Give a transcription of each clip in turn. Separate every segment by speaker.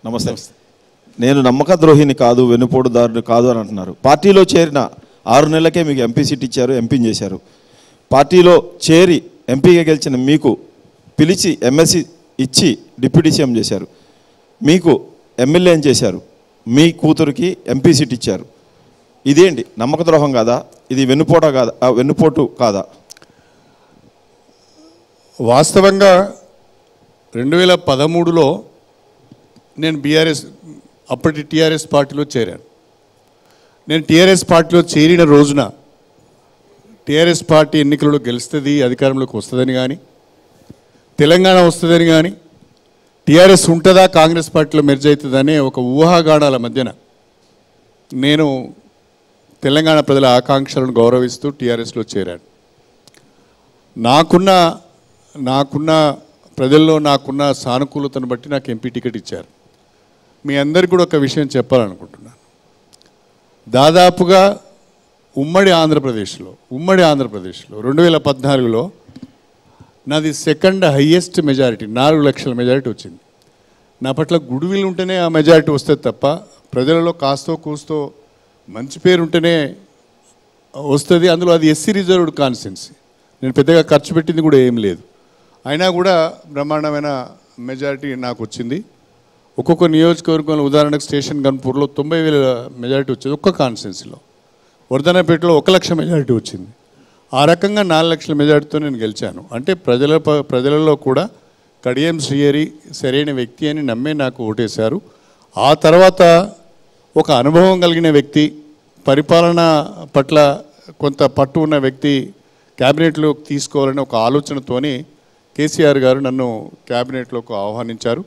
Speaker 1: నమస్తే. నేను నమ్మక ద్రోహిని కాదు, వెన్నుపోటుదారుని కాదు అని అంటున్నారు. పార్టీలో చేరిన 6 నెలలకే మీకు ఎంపీ సీట్ ఇచ్చారు, ఎంపీని చేశారు. పార్టీలో చేరి ఎంపీగా గెలిచిన మీకు పిలిచి ఎమ్మెల్సీ ఇచ్చి డిప్యూటీ సీఎం చేశారు. మీకు ఎమ్మెల్యేని చేశారు. మీ కూతురికి ఎంపీ సీట్ ఇచ్చారు. ఇదేంటి నమ్మక ద్రోహం కాదా? ఇది వెన్నుపోటు కాదా?
Speaker 2: వాస్తవంగా 2013లో నేను అప్పటి టీఆర్ఎస్ పార్టీలో చేరాను. నేను టీఆర్ఎస్ పార్టీలో చేరిన రోజున టీఆర్ఎస్ పార్టీ ఎన్నికలలో గెలుస్తుంది, అధికారంలోకి వస్తుందని కానీ, తెలంగాణ వస్తుందని కానీ, టీఆర్ఎస్ ఉంటుందా కాంగ్రెస్ పార్టీలో మెర్జ్ అవుతుందనే ఒక ఊహాగానాల మధ్యన నేను తెలంగాణ ప్రజల ఆకాంక్షలను గౌరవిస్తూ టీఆర్ఎస్లో చేరాను. నాకున్న ప్రజల్లో నాకున్న సానుకూలతను బట్టి నాకు ఎంపీ టికెట్ ఇచ్చారు. మీ అందరికీ కూడా ఒక విషయం చెప్పాలనుకుంటున్నాను. దాదాపుగా ఉమ్మడి ఆంధ్రప్రదేశ్లో 2014లో నాది సెకండ్ హయ్యెస్ట్ మెజారిటీ, 4 లక్షల మెజారిటీ వచ్చింది. నా పట్ల గుడ్విల్ ఉంటేనే ఆ మెజారిటీ వస్తుంది తప్ప ప్రజలలో కాస్తో కూస్తో మంచి పేరు ఉంటేనే వస్తుంది. అందులో అది ఎస్సీ రిజర్వ్డ్ కాన్స్టిట్యున్సీ. నేను పెద్దగా ఖర్చు పెట్టింది కూడా ఏం లేదు. అయినా కూడా బ్రహ్మాండమైన మెజారిటీ నాకు వచ్చింది. ఒక్కొక్క నియోజకవర్గంలో ఉదాహరణకు స్టేషన్ గన్పూర్లో 90,000 మెజారిటీ వచ్చేది ఒక్క కాన్స్టిట్యున్సీలో. వర్ధనపేటలో 1 లక్ష మెజారిటీ వచ్చింది. ఆ రకంగా 4 లక్షల మెజారిటీతో నేను గెలిచాను. అంటే ప్రజలలో కూడా కడియం శ్రీహరి సరైన వ్యక్తి అని నమ్మే నాకు ఓటేశారు. ఆ తర్వాత ఒక అనుభవం కలిగిన వ్యక్తి, పరిపాలన పట్ల కొంత పట్టు ఉన్న వ్యక్తి క్యాబినెట్లోకి తీసుకోవాలని ఒక ఆలోచనతోని కేసీఆర్ గారు నన్ను క్యాబినెట్లోకి ఆహ్వానించారు.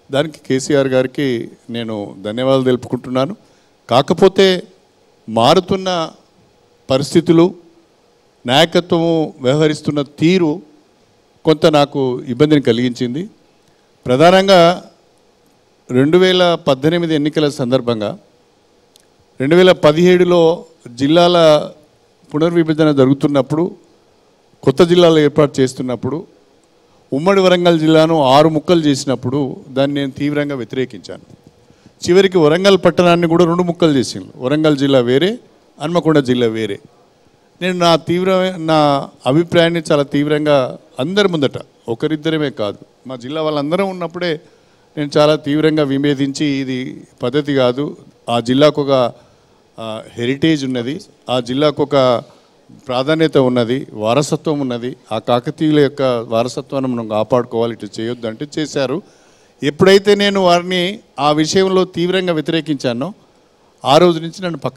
Speaker 2: దానికి కేసీఆర్ గారికి నేను ధన్యవాదాలు తెలుపుకుంటున్నాను. కాకపోతే మారుతున్న పరిస్థితులు, నాయకత్వము వ్యవహరిస్తున్న తీరు కొంత నాకు ఇబ్బందిని కలిగించింది. ప్రధానంగా 2018 ఎన్నికల సందర్భంగా 2017లో జిల్లాల పునర్విభజన జరుగుతున్నప్పుడు, కొత్త జిల్లాలు ఏర్పాటు చేస్తున్నప్పుడు, ఉమ్మడి వరంగల్ జిల్లాను 6 ముక్కలు చేసినప్పుడు దాన్ని నేను తీవ్రంగా వ్యతిరేకించాను. చివరికి వరంగల్ పట్టణాన్ని కూడా 2 ముక్కలు చేసింది. వరంగల్ జిల్లా వేరే, హన్మకొండ జిల్లా వేరే. నేను నా అభిప్రాయాన్ని చాలా తీవ్రంగా అందరి ముందట, ఒకరిద్దరమే కాదు, మా జిల్లా వాళ్ళందరం ఉన్నప్పుడే నేను చాలా తీవ్రంగా విభేదించి ఇది పద్ధతి కాదు, ఆ జిల్లాకు ఒక హెరిటేజ్ ఉన్నది, ఆ జిల్లాకు ఒక ప్రాధాన్యత ఉన్నది, వారసత్వం ఉన్నది, ఆ కాకతీయుల యొక్క వారసత్వాన్ని మనం కాపాడుకోవాలి, ఇట్లా చేయొద్దు అంటే చేశారు. ఎప్పుడైతే నేను వారిని ఆ విషయంలో తీవ్రంగా వ్యతిరేకించానో ఆ రోజు నుంచి నన్ను పక్కన